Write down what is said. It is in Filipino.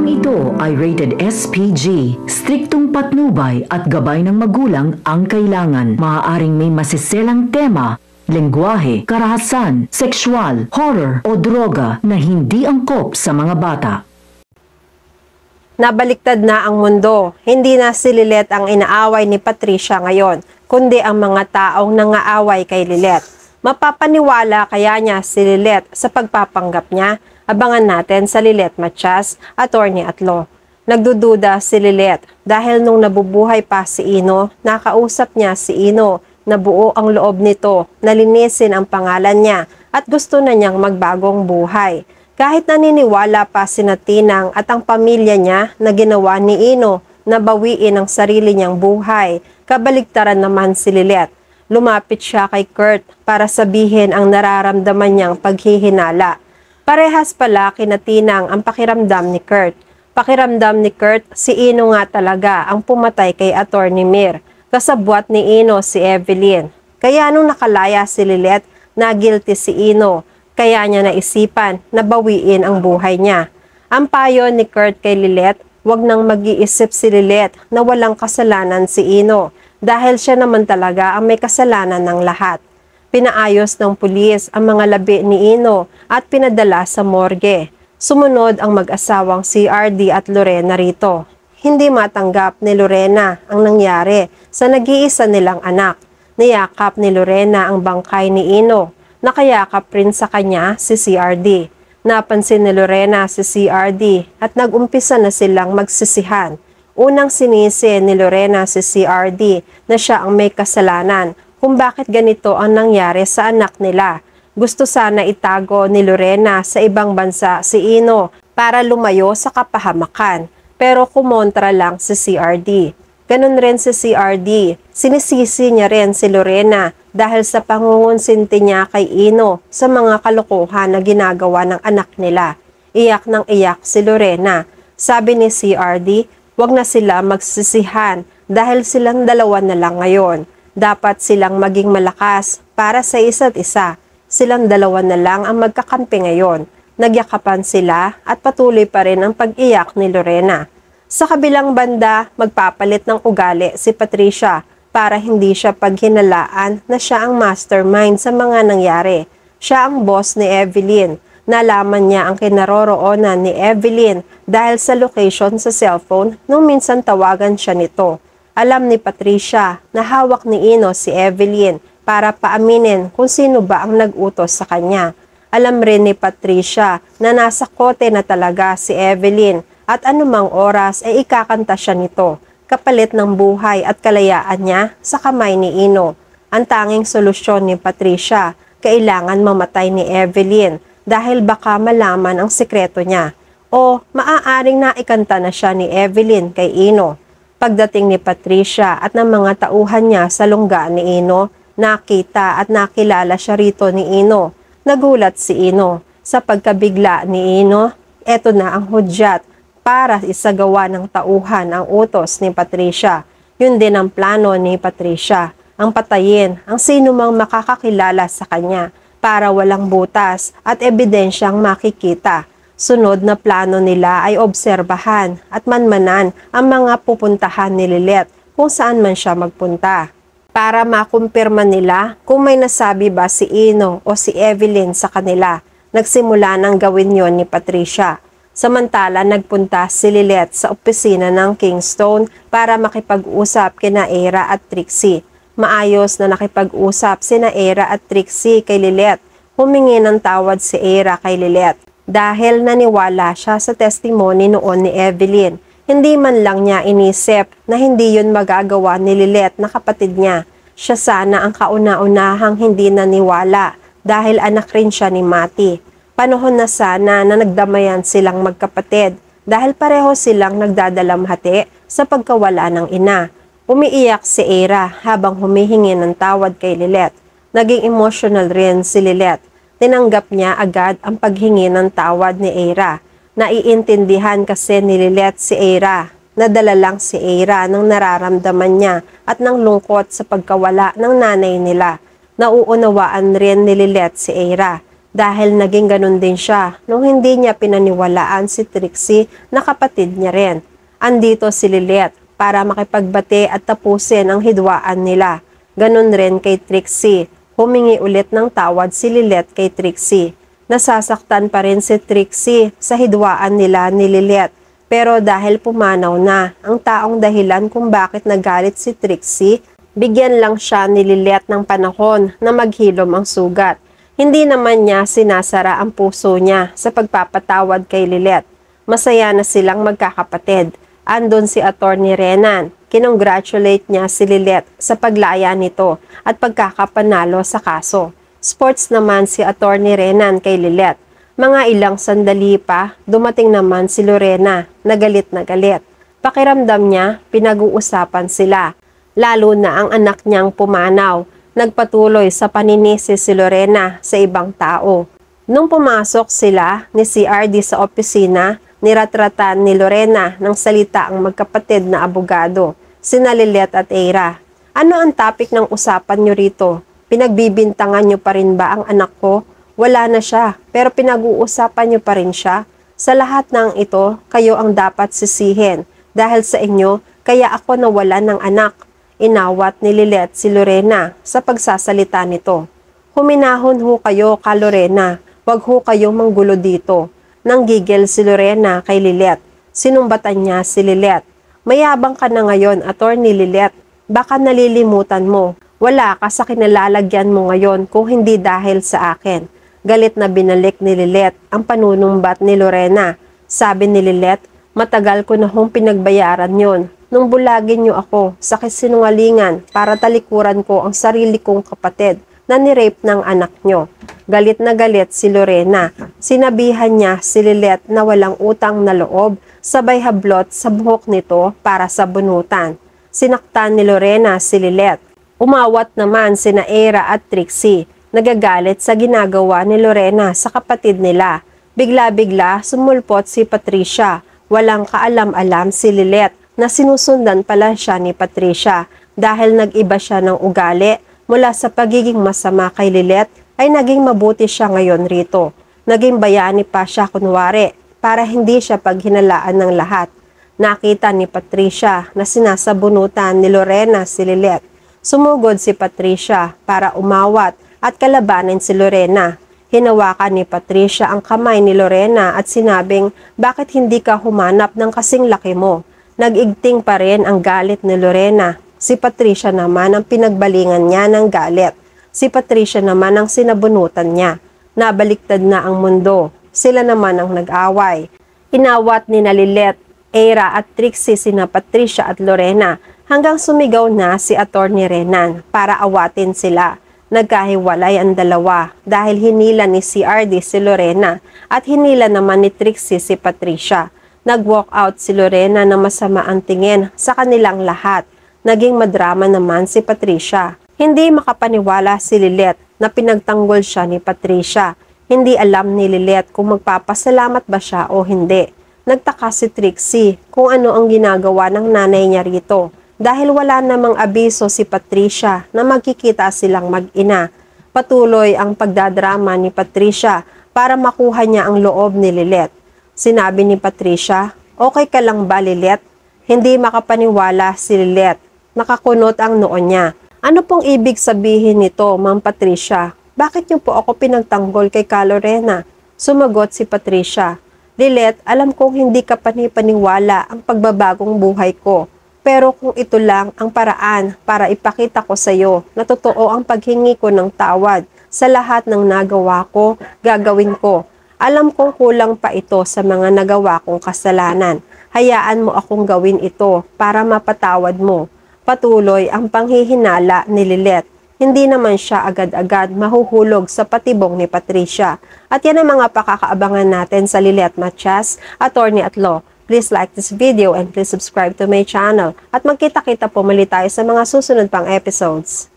ito ay rated SPG. Striktong patnubay at gabay ng magulang ang kailangan. Maaaring may masiselang tema, lengguwahe, karahasan, sexual, horror o droga na hindi angkop sa mga bata. Nabaliktad na ang mundo. Hindi na si Lilet ang inaaway ni Patricia ngayon, kundi ang mga taong nangaaway kay Lilet. Mapapaniwala kaya niya si Lilet sa pagpapanggap niya? Abangan natin sa Lilet Matias, Attorney at Law. Nagdududa si Lilet dahil nung nabubuhay pa si Ino, nakausap niya si Ino na buo ang loob nito na linisin ang pangalan niya at gusto na niyang magbagong buhay. Kahit naniniwala pa si Tinang at ang pamilya niya na ginawa ni Ino na bawiin ang sarili niyang buhay, kabaligtaran naman si Lilet. Lumapit siya kay Kurt para sabihin ang nararamdaman niyang paghihinala. Parehas pala kina Tinang ang pakiramdam ni Kurt. Pakiramdam ni Kurt, si Ino nga talaga ang pumatay kay Attorney Mir. Kasabwat ni Ino si Evelyn. Kaya nung nakalaya si Lilet, na guilty si Ino. Kaya niya naisipan na bawiin ang buhay niya. Ang payo ni Kurt kay Lilet, wag nang mag-iisip si Lilet na walang kasalanan si Ino. Dahil siya naman talaga ang may kasalanan ng lahat. Pinaayos ng pulis ang mga labi ni Ino at pinadala sa morgue. Sumunod ang mag-asawang CRD at Lorena rito. Hindi matanggap ni Lorena ang nangyari sa nag-iisa nilang anak. Niyakap ni Lorena ang bangkay ni Ino. Nakayakap rin sa kanya si CRD. Napansin ni Lorena si CRD at nag-umpisa na silang magsisihan. Unang sinisi ni Lorena si CRD na siya ang may kasalanan kung bakit ganito ang nangyari sa anak nila. Gusto sana itago ni Lorena sa ibang bansa si Ino para lumayo sa kapahamakan, pero kumontra lang si CRD. Ganon rin si CRD, sinisisi niya rin si Lorena dahil sa pangungonsinti niya kay Ino sa mga kalokohan na ginagawa ng anak nila. Iyak ng iyak si Lorena. Sabi ni CRD, wag na sila magsisihan dahil silang dalawa na lang ngayon. Dapat silang maging malakas para sa isa't isa. Silang dalawa na lang ang magkakampi ngayon. Nagyakapan sila at patuloy pa rin ang pag-iyak ni Lorena. Sa kabilang banda, magpapalit ng ugali si Patricia para hindi siya paghinalaan na siya ang mastermind sa mga nangyari. Siya ang boss ni Evelyn. Nalaman niya ang kinaroroonan ni Evelyn dahil sa location sa cellphone nung minsan tawagan siya nito. Alam ni Patricia na hawak ni Ino si Evelyn para paaminin kung sino ba ang nag-utos sa kanya. Alam rin ni Patricia na nasa kote na talaga si Evelyn at anumang oras ay ikakanta siya nito, kapalit ng buhay at kalayaan niya sa kamay ni Ino. Ang tanging solusyon ni Patricia, kailangan mamatay ni Evelyn dahil baka malaman ang sekreto niya o maaaring naikanta na siya ni Evelyn kay Ino. Pagdating ni Patricia at ng mga tauhan niya sa lungga ni Ino, nakita at nakilala siya rito ni Ino. Nagulat si Ino. Sa pagkabigla ni Ino, eto na ang hudyat para isagawa ng tauhan ang utos ni Patricia. Yun din ang plano ni Patricia, ang patayin ang sino mang makakakilala sa kanya para walang butas at ebidensyang makikita. Sunod na plano nila ay obserbahan at manmanan ang mga pupuntahan ni Lilet kung saan man siya magpunta. Para makumpirma nila kung may nasabi ba si Ino o si Evelyn sa kanila. Nagsimula nang gawin yon ni Patricia. Samantala nagpunta si Lilet sa opisina ng Kingstone para makipag-usap kina Era at Trixie. Maayos na nakipag-usap sina Era at Trixie kay Lilet. Humingi ng tawad si Era kay Lilet. Dahil naniwala siya sa testimony noon ni Evelyn, hindi man lang niya inisip na hindi yun magagawa ni Lilet na kapatid niya. Siya sana ang kauna-unahang hindi naniwala dahil anak rin siya ni Mati. Panahon na sana na nagdamayan silang magkapatid dahil pareho silang nagdadalamhati sa pagkawala ng ina. Umiiyak si Era habang humihingi ng tawad kay Lilet. Naging emotional rin si Lilet. Tinanggap niya agad ang paghingi ng tawad ni Era. Naiintindihan kasi ni Lilet si Era. Nadala lang si Era ng nararamdaman niya at ng lungkot sa pagkawala ng nanay nila. Nauunawaan rin ni Lilet si Era dahil naging ganun din siya nung hindi niya pinaniwalaan si Trixie na kapatid niya rin. Andito si Lilet para makipagbate at tapusin ang hidwaan nila. Ganun rin kay Trixie. Humingi ulit ng tawad si Lilet kay Trixie. Nasasaktan pa rin si Trixie sa hidwaan nila ni Lilet. Pero dahil pumanaw na ang taong dahilan kung bakit nagalit si Trixie, bigyan lang siya ni Lilet ng panahon na maghilom ang sugat. Hindi naman niya sinasara ang puso niya sa pagpapatawad kay Lilet. Masaya na silang magkakapatid. Andun si Atty. Renan. Kinongratulate niya si Lilet sa paglaya nito at pagkakapanalo sa kaso. Sports naman si Atty. Renan kay Lilet. Mga ilang sandali pa, dumating naman si Lorena na galit na galit. Pakiramdam niya, pinag-uusapan sila. Lalo na ang anak niyang pumanaw. Nagpatuloy sa paninisi si Lorena sa ibang tao. Nung pumasok sila ni CRD sa opisina, niratratan ni Lorena ng salita ang magkapatid na abogado, sina Lilet at Eira. Ano ang topic ng usapan niyo rito? Pinagbibintangan niyo pa rin ba ang anak ko? Wala na siya, pero pinag-uusapan niyo pa rin siya. Sa lahat ng ito, kayo ang dapat sisihin. Dahil sa inyo, kaya ako nawalan ng anak. Inawat ni Lilet si Lorena sa pagsasalita nito. Huminahon ho kayo ka Lorena, wag ho kayong manggulo dito. Nanggigil si Lorena kay Lilet. Sinumbatan niya si Lilet. Mayabang ka na ngayon, Atty. Lilet. Baka nalilimutan mo. Wala ka sa kinalalagyan mo ngayon kung hindi dahil sa akin. Galit na binalik ni Lilet ang panunumbat ni Lorena. Sabi ni Lilet, matagal ko na hong pinagbayaran yon. Nung bulagin niyo ako sa kasinungalingan para talikuran ko ang sarili kong kapatid na nirape ng anak niyo. Galit na galit si Lorena. Sinabihan niya si Lilet na walang utang na loob, sabay hablot sa buhok nito para sa bunutan. Sinaktan ni Lorena si Lilet. Umawat naman sina Eira at Trixie. Nagagalit sa ginagawa ni Lorena sa kapatid nila. Bigla-bigla sumulpot si Patricia. Walang kaalam-alam si Lilet na sinusundan pala siya ni Patricia dahil nag-iba siya ng ugali mula sa pagiging masama kay Lilet ay naging mabuti siya ngayon rito. Naging bayani pa siya kunwari para hindi siya paghinalaan ng lahat. Nakita ni Patricia na sinasabunutan ni Lorena si Lilet. Sumugod si Patricia para umawat at kalabanin si Lorena. Hinawakan ni Patricia ang kamay ni Lorena at sinabing, bakit hindi ka humanap ng kasing laki mo? Nag-igting pa rin ang galit ni Lorena. Si Patricia naman ang pinagbalingan niya ng galit. Si Patricia naman ang sinabunutan niya. Nabaliktad na ang mundo. Sila naman ang nag-away. Inawat ni Lilet, Eira at Trixie sina Patricia at Lorena hanggang sumigaw na si Atty. Renan para awatin sila. Nagkahiwalay ang dalawa dahil hinila ni CRD si Lorena at hinila naman ni Trixie si Patricia. Nag-walk out si Lorena na masama ang tingin sa kanilang lahat. Naging madrama naman si Patricia. Hindi makapaniwala si Lilet na pinagtanggol siya ni Patricia. Hindi alam ni Lilet kung magpapasalamat ba siya o hindi. Nagtaka si Trixie kung ano ang ginagawa ng nanay niya rito. Dahil wala namang abiso si Patricia na magkikita silang mag-ina. Patuloy ang pagdadrama ni Patricia para makuha niya ang loob ni Lilet. Sinabi ni Patricia, okay ka lang ba Lilet? Hindi makapaniwala si Lilet. Nakakunot ang noo niya. Ano pong ibig sabihin nito, Ma'am Patricia? Bakit niyo po ako pinagtanggol kay Ka Lorena? Sumagot si Patricia. Lilet, alam kong hindi ka panipaniwala ang pagbabagong buhay ko. Pero kung ito lang ang paraan para ipakita ko sa iyo na totoo ang paghingi ko ng tawad sa lahat ng nagawa ko, gagawin ko. Alam kong kulang pa ito sa mga nagawa kong kasalanan. Hayaan mo akong gawin ito para mapatawad mo. Patuloy ang panghihinala ni Lilet. Hindi naman siya agad-agad mahuhulog sa patibong ni Patricia. At yan ang mga pakakaabangan natin sa Lilet Matias, Attorney at Law. Please like this video and please subscribe to my channel. At magkita-kita po muli tayo sa mga susunod pang episodes.